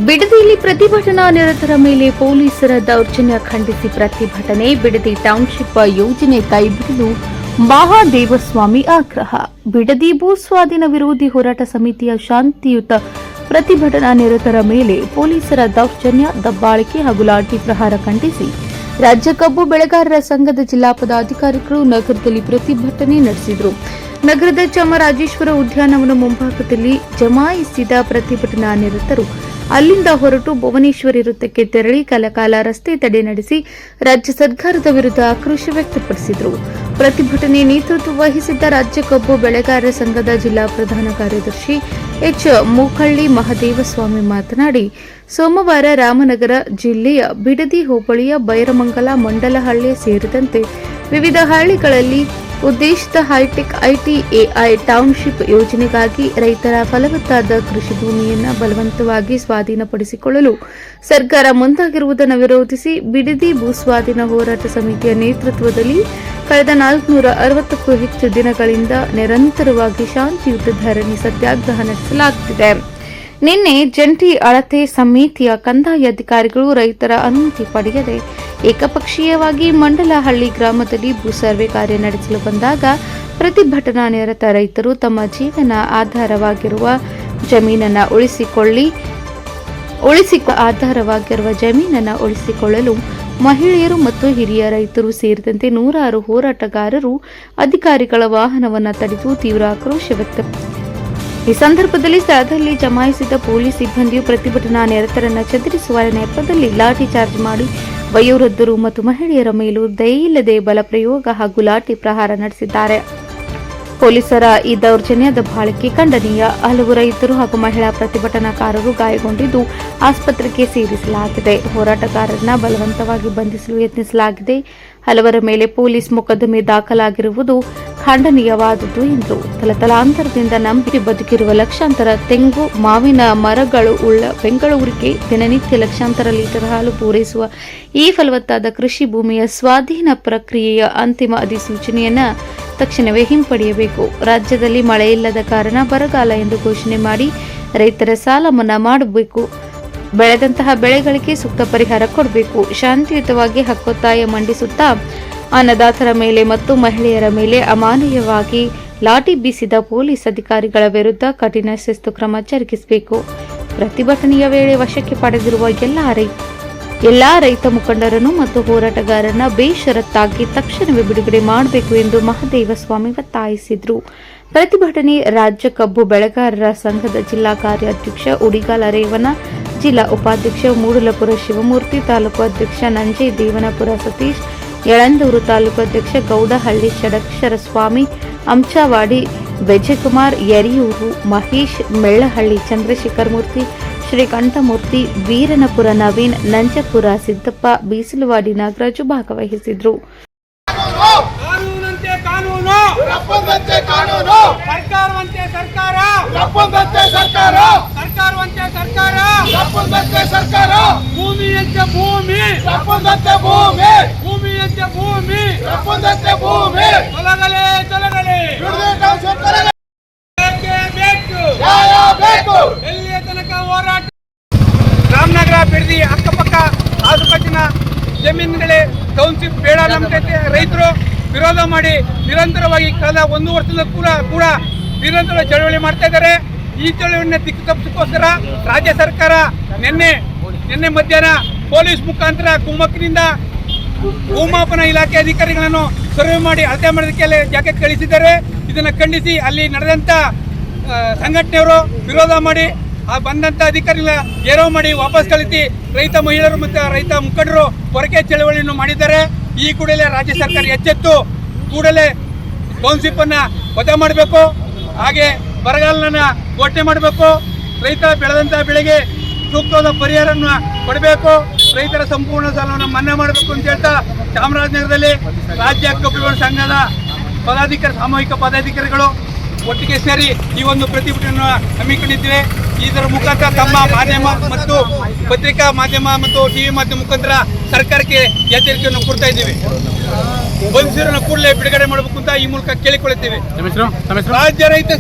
ಬಿಡದಿಯಲ್ಲಿ ಪ್ರತಿಭಟನಾ ನಿರತರ ಮೇಲೆ ಪೊಲೀಸರ ದೌರ್ಜನ್ಯ ಖಂಡಿಸಿ ಪ್ರತಿಭಟನೆ. ಬಿಡದಿ ಟೌನ್ಶಿಪ್ ಯೋಜನೆ ಕೈಬಿಡಲು ಮಹಾದೇವಸ್ವಾಮಿ ಆಗ್ರಹ. ಬಿಡದಿ ಭೂ ಸ್ವಾಧೀನ ವಿರೋಧಿ ಹೋರಾಟ ಸಮಿತಿಯ ಶಾಂತಿಯುತ ಪ್ರತಿಭಟನಾ ನಿರತರ ಮೇಲೆ ಪೊಲೀಸರ ದೌರ್ಜನ್ಯ, ದಬ್ಬಾಳಿಕೆ ಹಾಗೂ ಲಾಠಿ ಪ್ರಹಾರ ಖಂಡಿಸಿ ರಾಜ್ಯ ಕಬ್ಬು ಬೆಳೆಗಾರರ ಸಂಘದ ಜಿಲ್ಲಾ ಪದಾಧಿಕಾರಿಗಳು ನಗರದಲ್ಲಿ ಪ್ರತಿಭಟನೆ ನಡೆಸಿದರು. ನಗರದ ಚಾಮರಾಜೇಶ್ವರ ಉದ್ಯಾನವನ ಮುಂಭಾಗದಲ್ಲಿ ಜಮಾಯಿಸಿದ ಪ್ರತಿಭಟನಾ ನಿರತರು ಅಲ್ಲಿಂದ ಹೊರಟು ಭುವನೇಶ್ವರಿ ವೃತ್ತಕ್ಕೆ ತೆರಳಿ ಕಲಕಾಲ ರಸ್ತೆ ತಡೆ ನಡೆಸಿ ರಾಜ್ಯ ಸರ್ಕಾರದ ವಿರುದ್ಧ ಆಕ್ರೋಶ ವ್ಯಕ್ತಪಡಿಸಿದರು. ಪ್ರತಿಭಟನೆ ನೇತೃತ್ವ ವಹಿಸಿದ್ದ ರಾಜ್ಯ ಕಬ್ಬು ಬೆಳೆಗಾರರ ಸಂಘದ ಜಿಲ್ಲಾ ಪ್ರಧಾನ ಕಾರ್ಯದರ್ಶಿ ಎಚ್. ಮೂಕಳ್ಳಿ ಮಹದೇವಸ್ವಾಮಿ ಮಾತನಾಡಿ, ಸೋಮವಾರ ರಾಮನಗರ ಜಿಲ್ಲೆಯ ಬಿಡದಿ ಹೋಬಳಿಯ ಬೈರಮಂಗಲ, ಮಂಡಲಹಳ್ಳಿ ಸೇರಿದಂತೆ ವಿವಿಧ ಹಳ್ಳಿಗಳಲ್ಲಿ ಉದ್ದೇಶಿತ ಹೈಟೆಕ್ ಐಟಿಎಐ ಟೌನ್ಶಿಪ್ ಯೋಜನೆಗಾಗಿ ರೈತರ ಫಲವತ್ತಾದ ಕೃಷಿ ಭೂಮಿಯನ್ನು ಬಲವಂತವಾಗಿ ಸ್ವಾಧೀನಪಡಿಸಿಕೊಳ್ಳಲು ಸರ್ಕಾರ ಮುಂದಾಗಿರುವುದನ್ನು ವಿರೋಧಿಸಿ ಬಿಡದಿ ಭೂ ಸ್ವಾಧೀನ ಹೋರಾಟ ಸಮಿತಿಯ ನೇತೃತ್ವದಲ್ಲಿ ಕಳೆದ 460ಕ್ಕೂ ಹೆಚ್ಚು ದಿನಗಳಿಂದ ನಿರಂತರವಾಗಿ ಶಾಂತಿಯುತ ಧರಣಿ ಸತ್ಯಾಗ್ರಹ ನಡೆಸಲಾಗುತ್ತಿದೆ. ನಿನ್ನೆ ಜಂಟಿ ಅಳತೆ ಸಮಿತಿಯ ಕಂದಾಯ ಅಧಿಕಾರಿಗಳು ರೈತರ ಅನುಮತಿ ಪಡೆಯದೆ ಏಕಪಕ್ಷೀಯವಾಗಿ ಮಂಡಲಹಳ್ಳಿ ಗ್ರಾಮದಲ್ಲಿ ಭೂ ಸರ್ವೆ ಕಾರ್ಯ ನಡೆಸಲು ಬಂದಾಗ ಪ್ರತಿಭಟನಾ ನಿರತ ರೈತರು ತಮ್ಮ ಜೀವನ ಆಧಾರವಾಗಿರುವ ಜಮೀನನ್ನು ಉಳಿಸಿಕೊಳ್ಳಲು ಮಹಿಳೆಯರು ಮತ್ತು ಹಿರಿಯ ರೈತರು ಸೇರಿದಂತೆ ನೂರಾರು ಹೋರಾಟಗಾರರು ಅಧಿಕಾರಿಗಳ ವಾಹನವನ್ನು ತಡೆದು ತೀವ್ರ ಆಕ್ರೋಶ ವ್ಯಕ್ತಪಡಿಸಿದರು. ಈ ಸಂದರ್ಭದಲ್ಲಿ ಸ್ಥಳದಲ್ಲಿ ಜಮಾಯಿಸಿದ ಪೊಲೀಸ್ ಸಿಬ್ಬಂದಿಯು ಪ್ರತಿಭಟನಾ ನಿರತರನ್ನು ಚದುರಿಸುವ ನೆಪದಲ್ಲಿ ಲಾಠಿ ಚಾರ್ಜ್ ಮಾಡಿ ವಯೋವೃದ್ಧರು ಮತ್ತು ಮಹಿಳೆಯರ ಮೇಲೂ ದಯೆಯಿಲ್ಲದೆ ಬಲ ಪ್ರಯೋಗ ಹಾಗೂ ಲಾಠಿ ಪ್ರಹಾರ ನಡೆಸಿದ್ದಾರೆ. ಪೊಲೀಸರ ಈ ದೌರ್ಜನ್ಯದ ಬಾಳಿಕೆ ಖಂಡನೀಯ. ಹಲವು ರೈತರು ಹಾಗೂ ಮಹಿಳಾ ಪ್ರತಿಭಟನಾಕಾರರು ಗಾಯಗೊಂಡಿದ್ದು ಆಸ್ಪತ್ರೆಗೆ ಸೇರಿಸಲಾಗಿದೆ. ಹೋರಾಟಗಾರರನ್ನ ಬಲವಂತವಾಗಿ ಬಂಧಿಸಲು ಯತ್ನಿಸಲಾಗಿದೆ. ಹಲವರ ಮೇಲೆ ಪೊಲೀಸ್ ಮೊಕದ್ದಮೆ ದಾಖಲಾಗಿರುವುದು ಖಂಡನೀಯವಾದುದು ಎಂದರು. ತಲತಲಾಂತರದಿಂದ ನಂಬಿ ಬದುಕಿರುವ ಲಕ್ಷಾಂತರ ತೆಂಗು, ಮಾವಿನ ಮರಗಳು ಉಳ್ಳ ಬೆಂಗಳೂರಿಗೆ ದಿನನಿತ್ಯ ಲಕ್ಷಾಂತರ ಲೀಟರ್ ಹಾಲು ಪೂರೈಸುವ ಈ ಫಲವತ್ತಾದ ಕೃಷಿ ಭೂಮಿಯ ಸ್ವಾಧೀನ ಪ್ರಕ್ರಿಯೆಯ ಅಂತಿಮ ಅಧಿಸೂಚನೆಯನ್ನು ತಕ್ಷಣವೇ ಹಿಂಪಡೆಯಬೇಕು. ರಾಜ್ಯದಲ್ಲಿ ಮಳೆಯಿಲ್ಲದ ಕಾರಣ ಬರಗಾಲ ಎಂದು ಘೋಷಣೆ ಮಾಡಿ ರೈತರ ಸಾಲ ಮನ್ನಾ ಮಾಡಬೇಕು. ಬೆಳೆದಂತಹ ಬೆಳೆಗಳಿಗೆ ಸೂಕ್ತ ಪರಿಹಾರ ಕೊಡಬೇಕು. ಶಾಂತಿಯುತವಾಗಿ ಹಕ್ಕೊತ್ತಾಯ ಮಂಡಿಸುತ್ತಾ ಅನ್ನದಾತರ ಮೇಲೆ ಮತ್ತು ಮಹಿಳೆಯರ ಮೇಲೆ ಅಮಾನವೀಯವಾಗಿ ಲಾಠಿ ಬೀಸಿದ ಪೊಲೀಸ್ ಅಧಿಕಾರಿಗಳ ವಿರುದ್ಧ ಕಠಿಣ ಶಿಸ್ತು ಕ್ರಮ ಜರುಗಿಸಬೇಕು. ಪ್ರತಿಭಟನೆಯ ವೇಳೆ ವಶಕ್ಕೆ ಪಡೆದಿರುವ ಎಲ್ಲಾ ರೈತ ಮುಖಂಡರನ್ನು ಮತ್ತು ಹೋರಾಟಗಾರರನ್ನ ಬೇಷರತ್ತಾಗಿ ತಕ್ಷಣವೇ ಬಿಡುಗಡೆ ಮಾಡಬೇಕು ಎಂದು ಮಹದೇವಸ್ವಾಮಿ ಒತ್ತಾಯಿಸಿದರು. ಪ್ರತಿಭಟನೆ ರಾಜ್ಯ ಕಬ್ಬು ಬೆಳೆಗಾರರ ಸಂಘದ ಜಿಲ್ಲಾ ಕಾರ್ಯಾಧ್ಯಕ್ಷ ಉಡಿಗಾಲ ರೇವಣ್ಣ, ಜಿಲ್ಲಾ ಉಪಾಧ್ಯಕ್ಷ ಮೂಡಲಪುರ ಶಿವಮೂರ್ತಿ, ತಾಲೂಕು ಅಧ್ಯಕ್ಷ ನಂಜೆ ದೇವನಪುರ ಸತೀಶ್, ಯಳಂದೂರು ತಾಲೂಕು ಅಧ್ಯಕ್ಷ ಗೌಡಹಳ್ಳಿ ಷಡಕ್ಷರ ಸ್ವಾಮಿ, ಅಂಚಾವಾಡಿ ವಿಜಯಕುಮಾರ್, ಯರಿಯೂರು ಮಹೇಶ್, ಮೆಳ್ಳಹಳ್ಳಿ ಚಂದ್ರಶೇಖರ್ ಮೂರ್ತಿ, ಶ್ರೀಕಂಠಮೂರ್ತಿ, ವೀರನಪುರ ನವೀನ್, ನಂಜಪುರ ಸಿದ್ದಪ್ಪ, ಬೀಸಲವಾಡಿ ನಾಗರಾಜು ಭಾಗವಹಿಸಿದ್ರು. ರಾಮನಗರ, ಬಿಡದಿ ಅಕ್ಕಪಕ್ಕ ಆಸುಪಾಸಿನ ಜಮೀನುಗಳೇ ಟೌನ್ಶಿಪ್ ಬೇಡ ನಮಗೆ ರೈತರು ವಿರೋಧ ಮಾಡಿ ನಿರಂತರವಾಗಿ ಕಳೆದ 1 ವರ್ಷದಿಂದ ಕೂಡ ನಿರಂತರ ಚಳವಳಿ ಮಾಡ್ತಾ ಇದ್ದಾರೆ. ಈ ಚಳವಳಿಯನ್ನು ದಿಕ್ಕು ತಪ್ಪಿಸೋಸ್ಕರ ರಾಜ್ಯ ಸರ್ಕಾರ ನಿನ್ನೆ ಮಧ್ಯಾಹ್ನ ಪೊಲೀಸ್ ಮುಖಾಂತರ ಕುಮ್ಮಕ್ಕಿನಿಂದ ಭೂಮಾಪನ ಇಲಾಖೆ ಅಧಿಕಾರಿಗಳನ್ನು ಸರ್ವೆ ಮಾಡಿ ಅಳತೆ ಮಾಡೋದಕ್ಕೆ ಜಾಗಕ್ಕೆ ಕಳಿಸಿದ್ದಾರೆ. ಇದನ್ನು ಖಂಡಿಸಿ ಅಲ್ಲಿ ನಡೆದಂಥ ಸಂಘಟನೆಯವರು ವಿರೋಧ ಮಾಡಿ ಬಂದಂಥ ಅಧಿಕಾರಿಗಳ ಗೆರವು ಮಾಡಿ ವಾಪಸ್ ಕಳಿಸಿ ರೈತ ಮಹಿಳೆಯರು ಮತ್ತು ರೈತ ಮುಖಂಡರು ಹೊರಕೆ ಚಳವಳಿಯನ್ನು ಮಾಡಿದ್ದಾರೆ. ಈ ಕೂಡಲೇ ರಾಜ್ಯ ಸರ್ಕಾರ ಎಚ್ಚೆತ್ತು ಕೂಡಲೇ ಟೌನ್ಶಿಪ್ ಅನ್ನು ವಜಾ ಮಾಡಬೇಕು. ಹಾಗೆ ಬರಗಾಲನ ಘೋಷಣೆ ಮಾಡಬೇಕು. ರೈತ ಬೆಳೆದಂಥ ಬೆಳೆಗೆ ಸೂಕ್ತವಾದ ಪರಿಹಾರವನ್ನು ಕೊಡಬೇಕು. ರೈತರ ಸಂಪೂರ್ಣ ಸಾಲವನ್ನು ಮನ್ನಾ ಮಾಡಬೇಕು ಅಂತ ಹೇಳ್ತಾ ಚಾಮರಾಜನಗರದಲ್ಲಿ ರಾಜ್ಯ ಕಬ್ಬು ಸಂಘದ ಸಾಮೂಹಿಕ ಪದಾಧಿಕಾರಿಗಳು ಒಟ್ಟಿಗೆ ಸೇರಿ ಈ ಒಂದು ಪ್ರತಿಭಟನೆಯನ್ನು ಹಮ್ಮಿಕೊಂಡಿದ್ದೇವೆ. ಇದರ ಮುಖಾಂತರ ತಮ್ಮ ಮಾಧ್ಯಮ ಮತ್ತು ಪತ್ರಿಕಾ ಮಾಧ್ಯಮ ಮತ್ತು ಟಿವಿ ಮಾಧ್ಯಮ ಮುಖಾಂತರ ಸರ್ಕಾರಕ್ಕೆ ಎಚ್ಚರಿಕೆಯನ್ನು ಕೊಡ್ತಾ ಇದ್ದೇವೆ. ಬಂಧಿಸಿರೋನ ಕೂಡಲೇ ಬಿಡುಗಡೆ ಮಾಡಬೇಕು ಅಂತ ಈ ಮೂಲಕ ಕೇಳಿಕೊಳ್ಳುತ್ತೇವೆ. ರಾಜ್ಯ ರೈತ